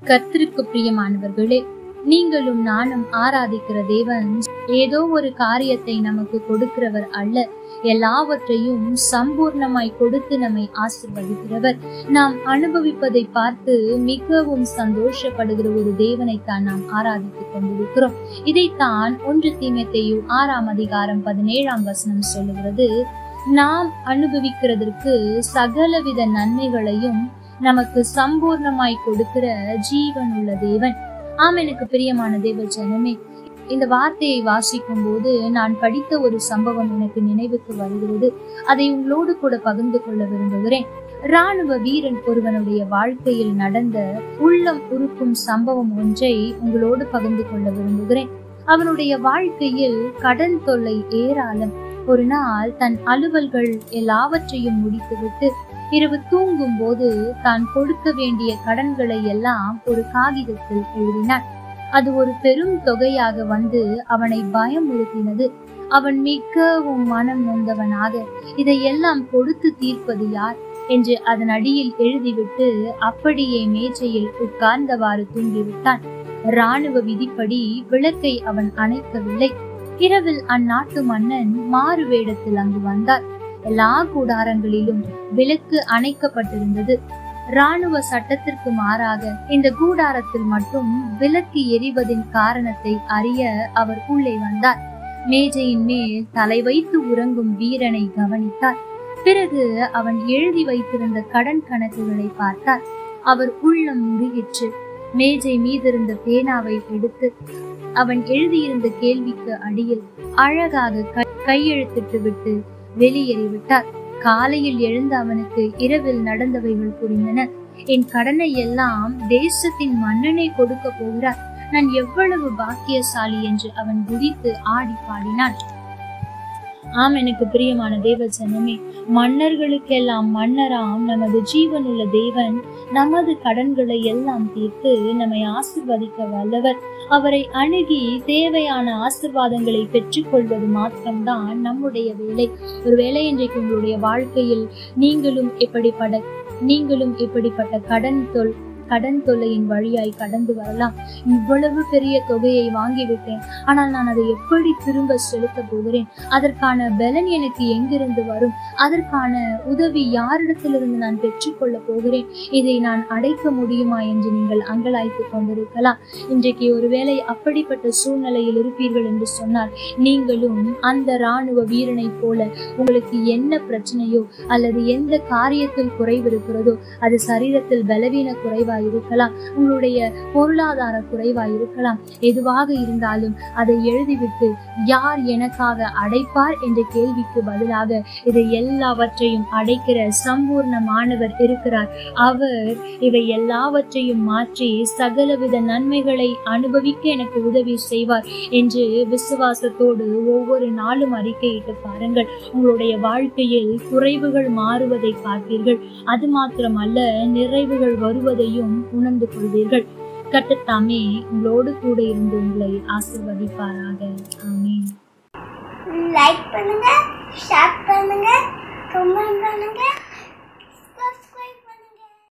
கர்த்தருக்கு பிரியமானவர்களே, நீங்களும் நானும் ஆராதிக்கிற தேவன் ஏதோ ஒரு காரியத்தை நமக்கு கொடுக்கிறவர் அல்ல. எல்லாவற்றையும் சம்பூர்ணமாய் கொடுத்து நம்மை ஆசீர்வதிக்கிறவர். நாம் அனுபவிப்பதை பார்த்து மிகவும் சந்தோஷப்படுகிற ஒரு தேவனைத்தான் நாம் ஆராதித்துக் கொண்டிருக்கிறோம். இதைத்தான் 1 தீமோத்தேயு 6:17 சொல்லுகிறது. நாம் அனுபவிக்கிறதற்கு சகலவித நன்மைகளையும் நமக்கு சம்பூர்ணமாய் கொடுக்கிற ஜீவன் உள்ள தேவன். எனக்கு பிரியமான தேவ ஜனமே, இந்த வார்த்தையை வாசிக்கும் போது நான் படித்த ஒரு சம்பவம் எனக்கு நினைவுக்கு வருகிறது. அதை உங்களோடு கூட பகிர்ந்து கொள்ள விரும்புகிறேன். ராணுவ வீரன் ஒருவனுடைய வாழ்க்கையில் நடந்த உள்ளம் உருக்கும் சம்பவம் ஒன்றை உங்களோடு பகிர்ந்து கொள்ள விரும்புகிறேன். அவனுடைய வாழ்க்கையில் கடன் தொல்லை ஏராளம். ஒரு நாள் தன் அலுவல்கள் எல்லாவற்றையும் முடித்துவிட்டு இரவு தூங்கும் போது தான் கொடுக்க வேண்டிய கடன்களை எல்லாம் ஒரு காகிதத்தில் எழுதினான். அது ஒரு பெரும் தொகையாக வந்து அவனை பயமுறுத்தினது. அவன் மிகவும் மனம் நொந்தவனாக இதையெல்லாம் கொடுத்து தீர்ப்பது யார் என்று அதன் அடியில் எழுதிவிட்டு அப்படியே மேஜையில் உட்கார்ந்தவாறு தூங்கிவிட்டான். இராணுவ விதிப்படி விளக்கை அவன் அணைக்கவில்லை. இரவில் அந்நாட்டு மன்னன் மாறு வேடத்தில் அங்கு வந்தார். எல்லா கூடாரங்களிலும் விளக்கு அணைக்கப்பட்டிருந்தது. இராணுவ சட்டத்திற்கு மாறாக இந்த கூடாரத்தில் மட்டும் விளக்கு எரிவதின் காரணத்தை அறிய அவர் உள்ளே வந்தார். மேஜையின் மேல் தலை வைத்து உறங்கும் வீரனை கவனித்தார். பிறகு அவன் எழுதி வைத்திருந்த கடன் கணக்குகளை பார்த்தார். அவர் உள்ளம் முருகிற்று. மேஜை மீதிருந்த பேனாவை எடுத்து அவன் எழுதியிருந்த கேள்விக்கு அடியில் அழகாக கையெழுத்திட்டு விட்டு வெளியேறிவிட்டார். காலையில் எழுந்த அவனுக்கு இரவில் நடந்தவைகள் புரிந்தன. என் கடனை எல்லாம் தேசத்தின் மன்னனை கொடுக்க போகிறார், நான் எவ்வளவு பாக்கியசாலி என்று அவன் குதித்து ஆடி பாடினான். எனக்கு பிரியமான தேவ ஜனமே, மன்னர்களுக்கெல்லாம் மன்னராம் நமது ஜீவனுள்ள தேவன் நமது கடன்களை எல்லாம் தீர்த்து நம்மை ஆசீர்வதிக்க வல்லவர். அவரை அணுகி தேவையான ஆசீர்வாதங்களை பெற்றுக் கொள்வது மாத்திரம்தான் நம்முடைய வேலை. ஒருவேளை இன்றைக்கு உங்களுடைய வாழ்க்கையில் நீங்களும் இப்படிப்பட்ட கடன் தொல்லையின் வழியாய் கடந்து வரலாம். இவ்வளவு பெரிய தொகையை வாங்கிவிட்டேன், ஆனால் நான் அதை எப்படி திரும்ப செலுத்த போகிறேன்? அதற்கான பலன் எனக்கு எங்கிருந்து வரும்? அதற்கான உதவி யாரிடத்திலிருந்து நான் பெற்றுக்கொள்ள போகிறேன்? இதை நான் அடைக்க முடியுமா என்று நீங்கள் அங்கலாய்த்து கொண்டிருக்கலாம். இன்றைக்கு ஒருவேளை அப்படிப்பட்ட சூழ்நிலையில் இருப்பீர்கள் என்று சொன்னால், நீங்களும் அந்த இராணுவ வீரனை போல உங்களுக்கு என்ன பிரச்சனையோ அல்லது எந்த காரியத்தில் குறைவு இருக்கிறதோ, அது சரீரத்தில் பலவீன குறைவா இருக்கலாம், உங்களுடைய பொருளாதார குறைவா இருக்கலாம், எதுவாக இருந்தாலும் அதை எழுதிவிட்டு யார் எனக்காக அடைப்பார் என்ற கேள்விக்கு பதிலாக இதை எல்லாவற்றையும் அடைக்கிற சம்பூர்ணமானவர் இருக்கிறார். அவர் இவை எல்லாவற்றையும் மாற்றி சகலவித நன்மைகளை அனுபவிக்க எனக்கு உதவி செய்வார் என்று விசுவாசத்தோடு ஒவ்வொரு நாளும் அறிக்கையிட்டு பாருங்கள். உங்களுடைய வாழ்க்கையில் குறைவுகள் மாறுவதை பார்ப்பீர்கள். அது மாத்திரமல்ல, நிறைவுகள் வருவதையும் உணர்ந்து கொள்வீர்கள். கர்த்தர் தாமே உங்களோடு கூட இருந்து உங்களை ஆசீர்வதிப்பாராக. ஆமென். லைக் பண்ணுங்க, ஷேர் பண்ணுங்க, கமெண்ட் பண்ணுங்க.